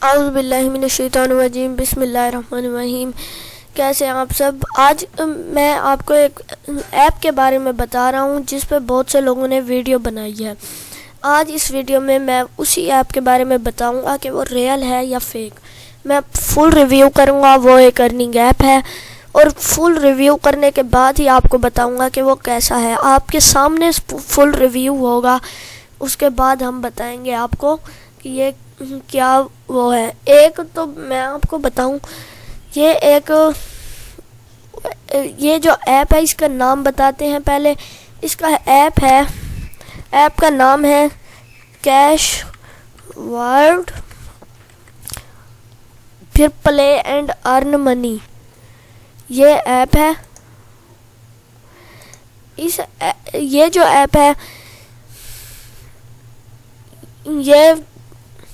औज़ु बिल्लाहि मिनश्शैतानिर्रजीम बिस्मिल्लाहिर्रहमानिर्रहीम। कैसे हैं आप सब। आज मैं आपको एक ऐप के बारे में बता रहा हूं जिस पर बहुत से लोगों ने वीडियो बनाई है। आज इस वीडियो में मैं उसी ऐप के बारे में बताऊंगा कि वो रियल है या फेक। मैं फुल रिव्यू करूंगा। वो एक अर्निंग ऐप है और फुल रिव्यू करने के बाद ही आपको बताऊंगा कि वो कैसा है। आपके सामने फुल रिव्यू होगा, उसके बाद हम बताएंगे आपको कि ये क्या वो है। एक तो मैं आपको बताऊं, ये जो ऐप है इसका नाम बताते हैं। पहले इसका ऐप का नाम है कैश वर्ड, फिर प्ले एंड अर्न मनी। ये ऐप है। ये जो ऐप है, ये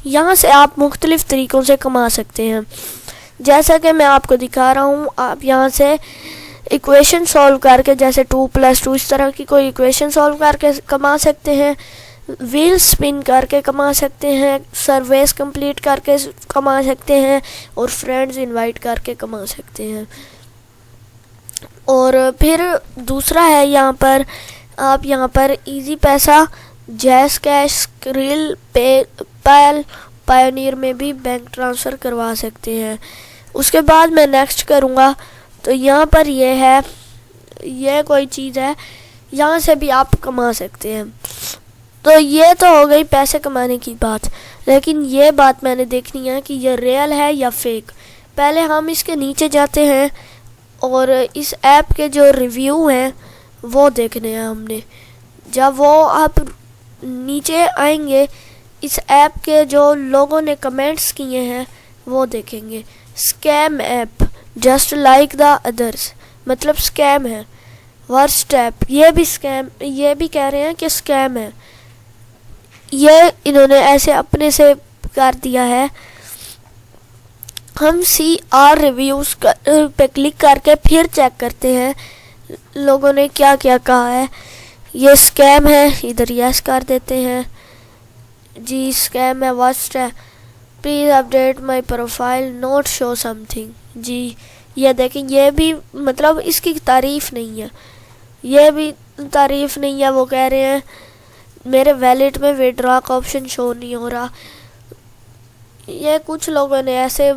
यहाँ से आप मुख्तलिफ़ तरीक़ों से कमा सकते हैं। जैसा कि मैं आपको दिखा रहा हूँ, आप यहाँ से इक्वेशन सॉल्व करके, जैसे 2+2 इस तरह की कोई इक्वेशन सॉल्व करके कमा सकते हैं, व्हील स्पिन करके कमा सकते हैं, सर्वेस कंप्लीट करके कमा सकते हैं और फ्रेंड्स इनवाइट करके कमा सकते हैं। और फिर दूसरा है, आप यहाँ पर इजी पैसा, जैस कैश, स्क्रिल, पेपैल, पायोनियर में भी बैंक ट्रांसफ़र करवा सकते हैं। उसके बाद मैं नेक्स्ट करूँगा तो यहाँ पर ये कोई चीज़ है, यहाँ से भी आप कमा सकते हैं। तो ये तो हो गई पैसे कमाने की बात, लेकिन ये बात मैंने देखनी है कि ये रियल है या फेक। पहले हम इसके नीचे जाते हैं और इस ऐप के जो रिव्यू हैं वो देखने हैं हमने। जब वो आप नीचे आएंगे, इस ऐप के जो लोगों ने कमेंट्स किए हैं वो देखेंगे। Scam app just like the others, मतलब स्कैम है। वर्स्ट ऐप, ये भी कह रहे हैं कि स्कैम है। ये इन्होंने ऐसे अपने से कर दिया है। हम CR रिव्यूज़ पे क्लिक करके फिर चेक करते हैं लोगों ने क्या क्या कहा है। ये स्कैम है, इधर यस कर देते हैं जी। स्कैम है, वर्स्ट है, please update my profile, not show something जी। ये देखें, ये भी मतलब इसकी तारीफ़ नहीं है, ये भी तारीफ़ नहीं है। वो कह रहे हैं मेरे वैलेट में विड्रॉ का ऑप्शन शो नहीं हो रहा। ये कुछ लोगों ने ऐसे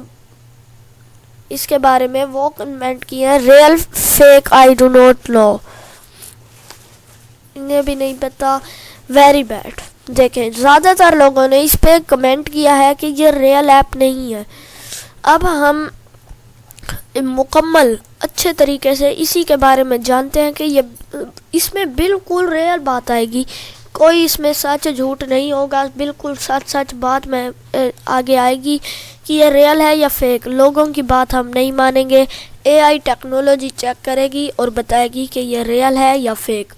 इसके बारे में वो कमेंट किए हैं, real fake I do not know. इन्हें भी नहीं पता, वेरी बैड। देखें, ज़्यादातर लोगों ने इस पे कमेंट किया है कि ये रियल ऐप नहीं है। अब हम मुकम्मल अच्छे तरीके से इसी के बारे में जानते हैं कि इसमें बिल्कुल रियल बात आएगी, कोई इसमें सच झूठ नहीं होगा। बिल्कुल सच बात में आगे आएगी कि ये रियल है या फेक। लोगों की बात हम नहीं मानेंगे। AI टेक्नोलॉजी चेक करेगी और बताएगी कि ये रियल है या फेक।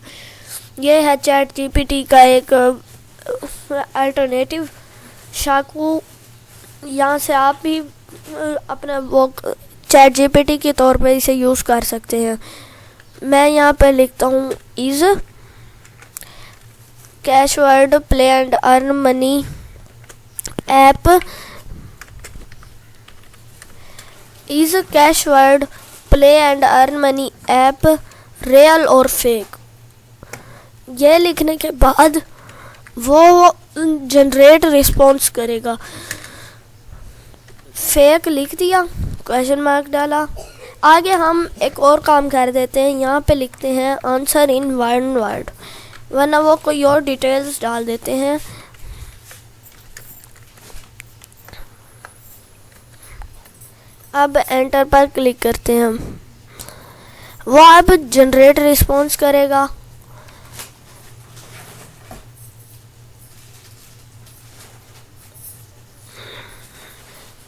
ये है ChatGPT का एक अल्टरनेटिव, शाकू। यहाँ से आप भी अपना वो ChatGPT के तौर पे इसे यूज़ कर सकते हैं। मैं यहाँ पे लिखता हूँ is cash word play and earn money app, is cash word play and earn money app real और फेक। ये लिखने के बाद वो जनरेट रिस्पॉन्स करेगा। फेक लिख दिया, क्वेश्चन मार्क डाला। आगे हम एक और काम कर देते हैं, यहाँ पे लिखते हैं आंसर इन वन वर्ड, वरना वो कोई और डिटेल्स डाल देते हैं। अब एंटर पर क्लिक करते हैं हम। वो अब जनरेट रिस्पॉन्स करेगा।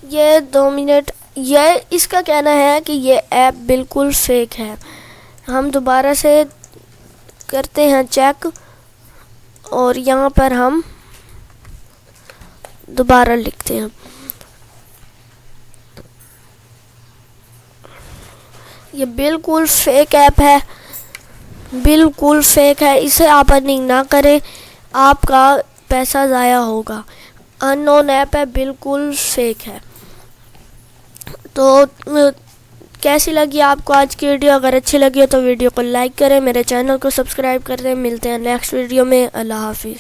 ये 2 मिनट। ये इसका कहना है कि ये ऐप बिल्कुल फेक है। हम दोबारा से करते हैं चेक और यहाँ पर हम दोबारा लिखते हैं ये बिल्कुल फेक ऐप है, बिल्कुल फेक है। इसे आप अर्निंग ना करें, आपका पैसा ज़ाया होगा। अननोन ऐप है, बिल्कुल फेक है। तो कैसी लगी आपको आज की वीडियो? अगर अच्छी लगी हो तो वीडियो को लाइक करें, मेरे चैनल को सब्सक्राइब करें। मिलते हैं नेक्स्ट वीडियो में। अल्लाह हाफिज़।